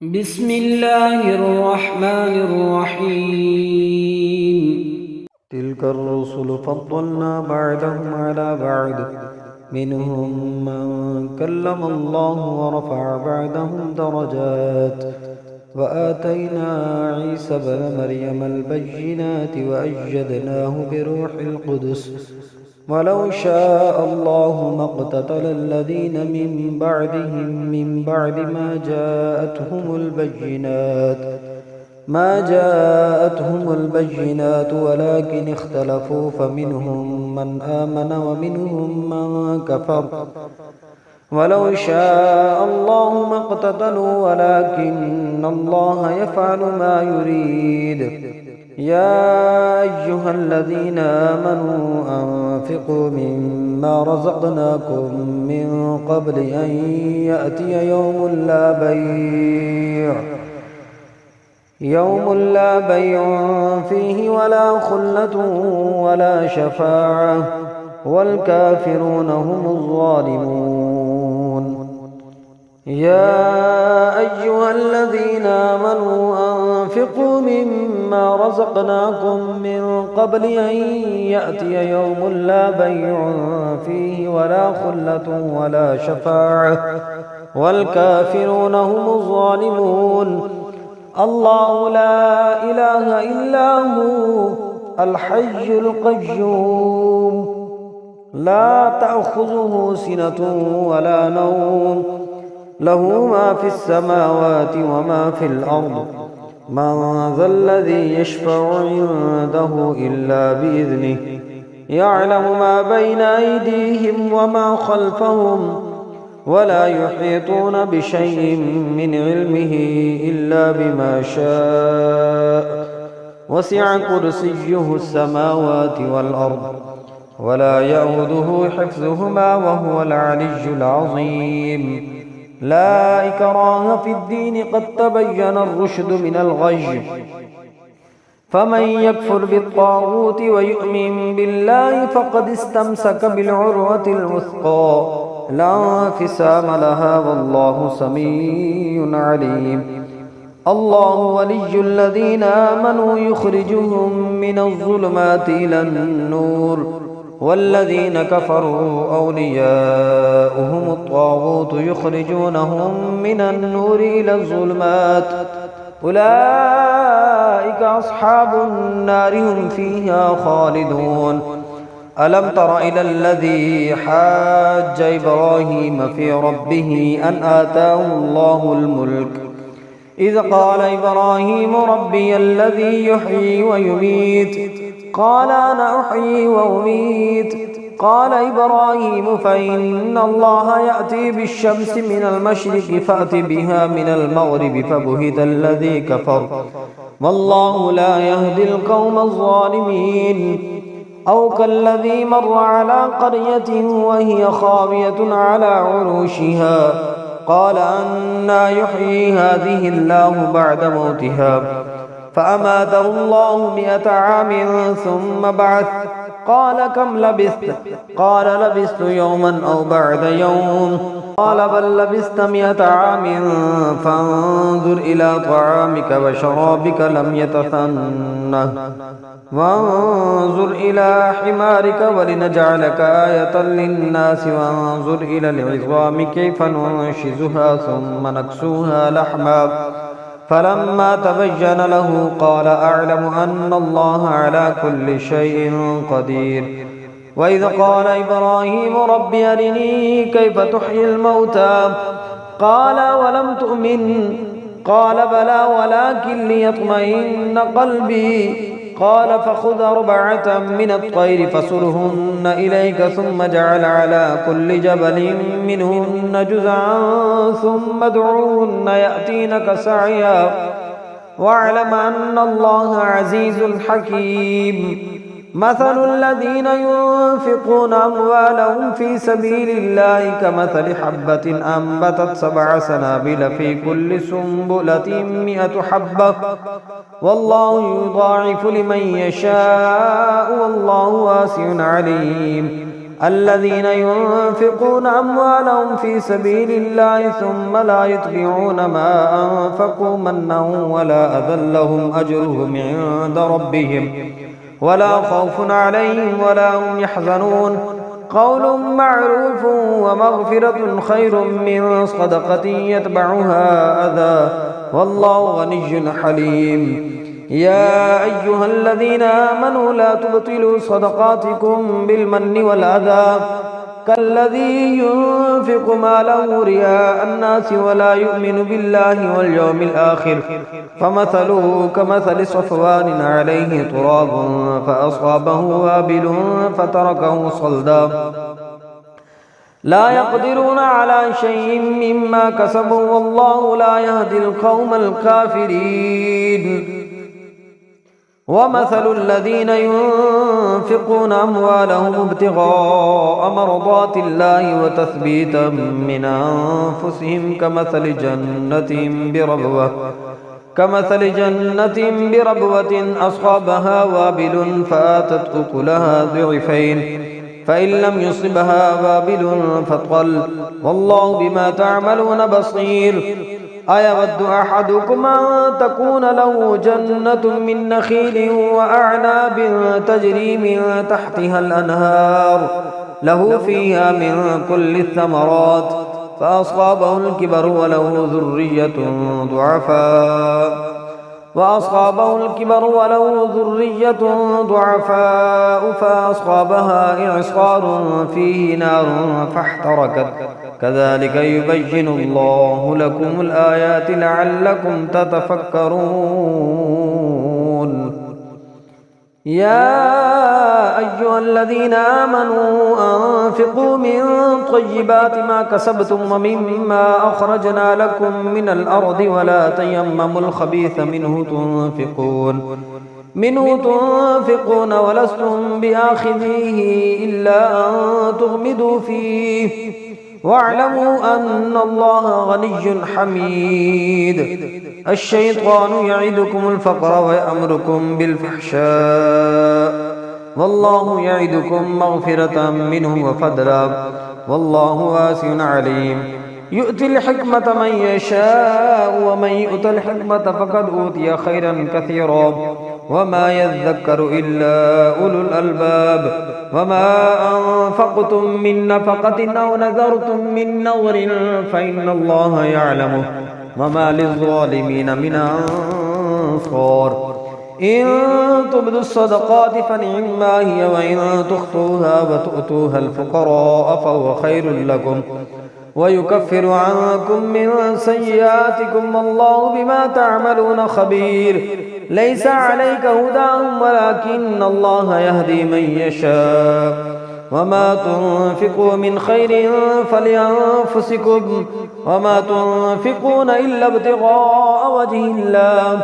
بسم الله الرحمن الرحيم. تلك الرسل فضلنا بعدهم على بعد منهم من كلم الله ورفع بعدهم درجات وآتينا عيسى بن مريم البينات وأيدناه بروح القدس ولو شاء الله ما اقتتل الذين من بعدهم من بعد ما جاءتهم البينات ولكن اختلفوا فمنهم من آمن ومنهم من كفر ولو شاء الله ما اقتتلوا ولكن الله يفعل ما يريد. يا أيها الذين آمنوا أنفقوا مما رزقناكم من قبل أن يأتي يوم لا بيع فيه ولا خلة ولا شفاعة والكافرون هم الظالمون. يا أيها الذين آمنوا أنفقوا مما رزقناكم من قبل أن يأتي يوم لا بيع فيه ولا خلة ولا شفاعة والكافرون هم الظالمون. الله لا إله إلا هو الحي القيوم لا تأخذه سنة ولا نوم له ما في السماوات وما في الأرض من ذا الذي يشفع عنده إلا بإذنه يعلم ما بين أيديهم وما خلفهم ولا يحيطون بشيء من علمه إلا بما شاء وسع كرسيه السماوات والأرض ولا يؤوده حفظهما وهو العلي العظيم. لا إكراه في الدين قد تبين الرشد من الغي فمن يكفر بالطاغوت ويؤمن بالله فقد استمسك بالعروة الوثقى لا انفصام لها والله سميع عليم. الله ولي الذين آمنوا يخرجهم من الظلمات إلى النور والذين كفروا أولياؤهم الطاغوت يخرجونهم من النور إلى الظلمات أولئك أصحاب النار هم فيها خالدون. ألم تر إلى الذي حاج إبراهيم في ربه أن آتاه الله الملك إذ قال إبراهيم ربي الذي يحيي ويميت قال أنا أحيي وأميت قال إبراهيم فإن الله يأتي بالشمس من المشرق فأت بها من المغرب فبهت الذي كفر والله لا يهدي القوم الظالمين. أو كالذي مر على قرية وهي خاوية على عروشها قال أنى يحيي هذه الله بعد موتها فأماته الله 100 عام ثم بعث قال كم لبثت قال لبثت يوما أو بعد يوم قال بل لبثت 100 عام فانظر إلى طعامك وشرابك لم يتسنه وانظر إلى حمارك ولنجعلك آية للناس وانظر إلى العظام كيف ننشزها ثم نكسوها لحما فلما تبين له قال أعلم أن الله على كل شيء قدير. وإذ قال إبراهيم رب أرني كيف تحيي الموتى قال ولم تؤمن قال بلى ولكن ليطمئن قلبي قال فخذ 4 من الطير فصرهن إليك ثم اجعل على كل جبل منهن جزعا ثم ادعوهن يأتينك سعيا واعلم أن الله عزيز حكيم. مثل الذين ينفقون أموالهم في سبيل الله كمثل حبة أنبتت 7 سنابل في كل سنبلة 100 حبة والله يضاعف لمن يشاء والله واسع عليم. الذين ينفقون أموالهم في سبيل الله ثم لا يتبعون ما أنفقوا منا ولا أذى لهم أجرهم عند ربهم ولا خوف عليهم ولا هم يحزنون قول معروف ومغفرة خير من صدقة يتبعها أذى والله غني حليم يا أيها الذين آمنوا لا تبطلوا صدقاتكم بالمن والأذى كالذي ينفق ماله رياء الناس ولا يؤمن بالله واليوم الآخر فمثله كمثل صفوان عليه تراب فأصابه وابل فتركه صلدا لا يقدرون على شيء مما كسبوا والله لا يهدي القوم الكافرين ومثل الذين ينفقون أموالهم ابتغاء مرضات الله وتثبيتا من أنفسهم كمثل جنة بربوة أصابها وابل فآتت أكلها ضعفين فإن لم يصبها وابل فطل والله بما تعملون بصير أيود أحدكم أن تكون له جنة من نخيل وأعناب تجري من تحتها الأنهار له فيها من كل الثمرات فأصابه الكبر وله ذرية ضعفاء فأصابها إعصار فيه نار فاحترقت كذلك يبين الله لكم الآيات لعلكم تتفكرون يا أيها الذين آمنوا أنفقوا من طيبات ما كسبتم ومما أخرجنا لكم من الأرض ولا تيمموا الخبيث منه تنفقون ولستم بآخذيه إلا أن تغمدوا فيه واعلموا أن الله غني حميد الشيطان يعدكم الفقر ويأمركم بالفحشاء والله يعدكم مغفرة منه وفضلا والله واسع عليم يؤتي الحكمة من يشاء ومن يؤت الحكمة فقد أوتي خيرا كثيرا وما يذكر إلا أولو الألباب وما أنفقتم من نفقة أو نذرتم من نذر فإن الله يعلمه وما للظالمين من أنصار إن تبدوا الصدقات فنعما هي وإن تخفوها وتؤتوها الفقراء فهو خير لكم ويكفر عنكم من سيئاتكم والله بما تعملون خبير ليس عليك هداهم ولكن الله يهدي من يشاء وما تنفقوا من خير فلأنفسكم وما تنفقون إلا ابتغاء وجه الله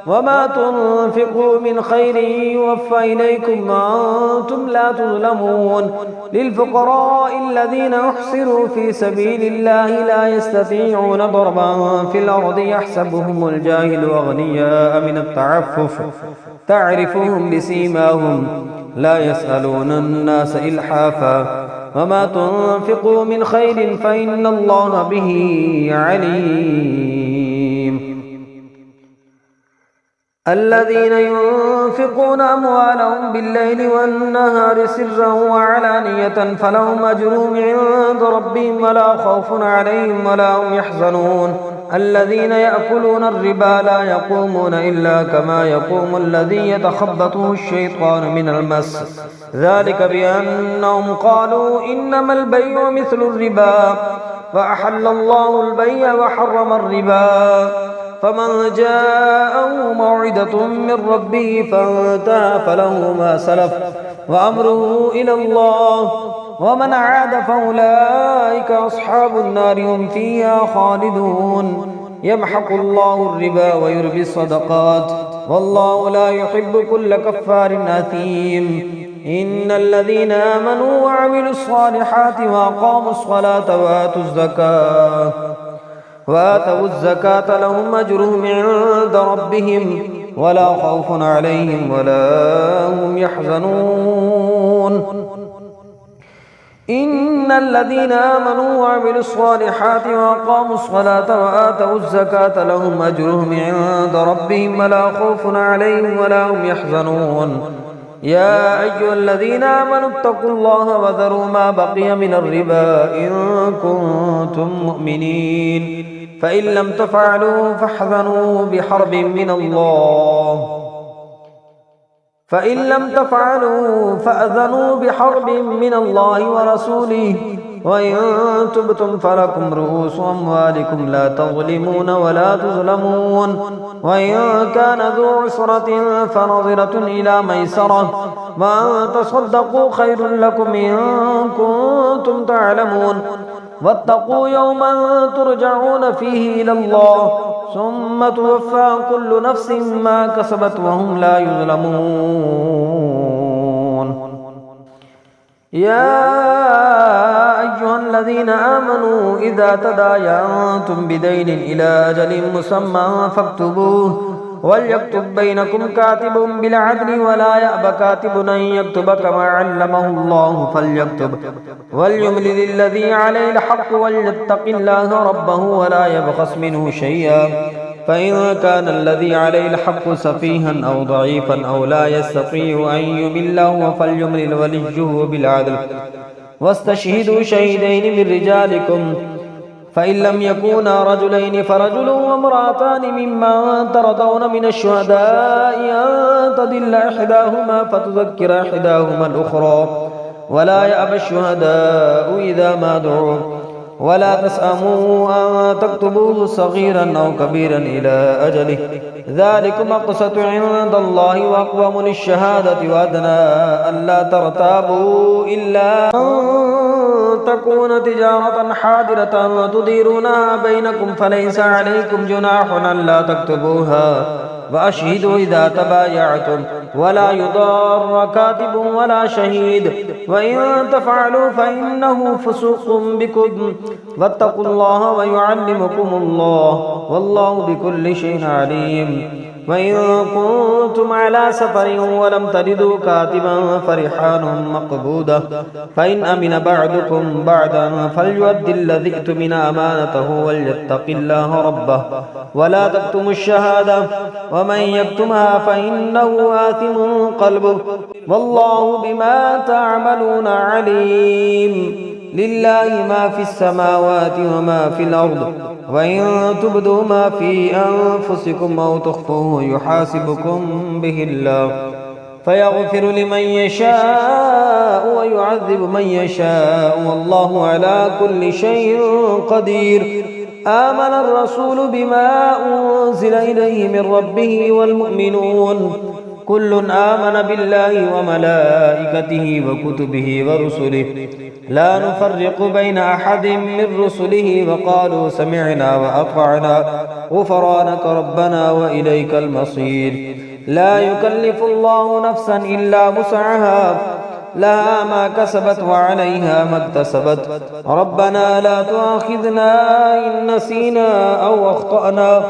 وما تنفقوا من خير يوفى إليكم وأنتم لا تظلمون للفقراء الذين أحصروا في سبيل الله لا يستطيعون ضربا في الأرض يحسبهم الجاهل أغنياء من التعفف تعرفهم بسيماهم لا يسألون الناس إلحافا وما تنفقوا من خير فإن الله به عليم الذين ينفقون أموالهم بالليل والنهار سرا وعلانية فلهم أجرهم عند ربهم ولا خوف عليهم ولا هم يحزنون الذين يأكلون الربا لا يقومون إلا كما يقوم الذي يتخبطه الشيطان من المس ذلك بأنهم قالوا إنما البيع مثل الربا فأحل الله البيع وحرم الربا فمن جاءه موعظة من ربه فانتهى فله ما سلف وأمره إلى الله ومن عاد فأولئك أصحاب النار هم فيها خالدون يمحق الله الربا ويربي الصدقات والله لا يحب كل كفار أثيم إن الذين آمنوا وعملوا الصالحات وأقاموا الصلاة وآتوا الزكاة لهم أجرهم عند ربهم ولا خوف عليهم ولا هم يحزنون إن الذين آمنوا وعملوا الصالحات وأقاموا الصلاة وآتوا الزكاة لهم أجرهم عند ربهم ولا خوف عليهم ولا هم يحزنون يا أيها الذين آمنوا اتقوا الله وذروا ما بقي من الربا إن كنتم مؤمنين فإن لم تفعلوا فاحذروا بحرب من الله فإن لم تفعلوا فأذنوا بحرب من الله ورسوله وإن تبتم فلكم رؤوس أموالكم لا تظلمون ولا تظلمون وإن كان ذو عسرة فنظرة إلى ميسرة وأن تصدقوا خير لكم إن كنتم تعلمون واتقوا يوما ترجعون فيه إلى الله ثم توفى كل نفس ما كسبت وهم لا يظلمون يا أيها الذين آمنوا إذا تداينتم بدين إلى أجل مسمى فاكتبوه وليكتب بينكم كاتب بالعدل ولا يأب كاتب أن يكتب كما علمه الله فليكتب وليملل الذي عليه الحق وليتق الله ربه ولا يبخس منه شيئا فإن كان الذي عليه الحق سفيها أو ضعيفا أو لا يستطيع أن يمله فليملل وليه بالعدل واستشهدوا شهيدين من رجالكم فإن لم يكونا رجلين فرجل وامرأتان ممن ترضون من الشهداء أن تضل إحداهما فتذكر إحداهما الأخرى ولا يأبى الشهداء إذا ما دعوا ولا تسأموا أن تكتبوه صغيرا أو كبيرا إلى أجله ذلكم أقسط عند الله وأقوم للشهادة وأدنى ألا ترتابوا إلا تكون تجارة حاضرة تديرونها بينكم فليس عليكم جناح ألا تكتبوها وأشهدوا إذا تبايعتم ولا يضار كاتب ولا شهيد وإن تفعلوا فإنه فسوق بكم واتقوا الله ويعلمكم الله والله بكل شيء عليم وإن كنتم على سفر ولم تجدوا كاتبا فرحان مقبودة فإن أمن بعضكم بعضا فليؤد الذي اؤتمن أمانته وليتق الله ربه ولا تكتموا الشهادة ومن يكتمها فإنه آثم قلبه والله بما تعملون عليم لله ما في السماوات وما في الأرض وإن تبدوا ما في أنفسكم أو تخفوه يحاسبكم به الله فيغفر لمن يشاء ويعذب من يشاء والله على كل شيء قدير آمن الرسول بما أنزل إليه من ربه والمؤمنون كل آمن بالله وملائكته وكتبه ورسله لا نفرق بين أحد من رسله وقالوا سمعنا وأطعنا غفرانك ربنا وإليك المصير لا يكلف الله نفسا إلا وسعها لها ما كسبت وعليها ما اكتسبت ربنا لا تؤاخذنا إن نسينا أو أخطأنا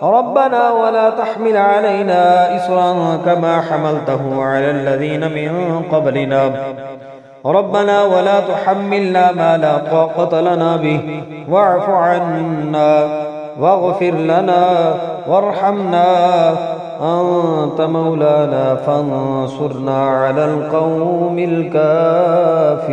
ربنا ولا تحمل علينا إصرا كما حملته على الذين من قبلنا ربنا ولا تحملنا ما لا طاقة لنا به واعف عنا واغفر لنا وارحمنا أنت مولانا فانصرنا على القوم الكافرين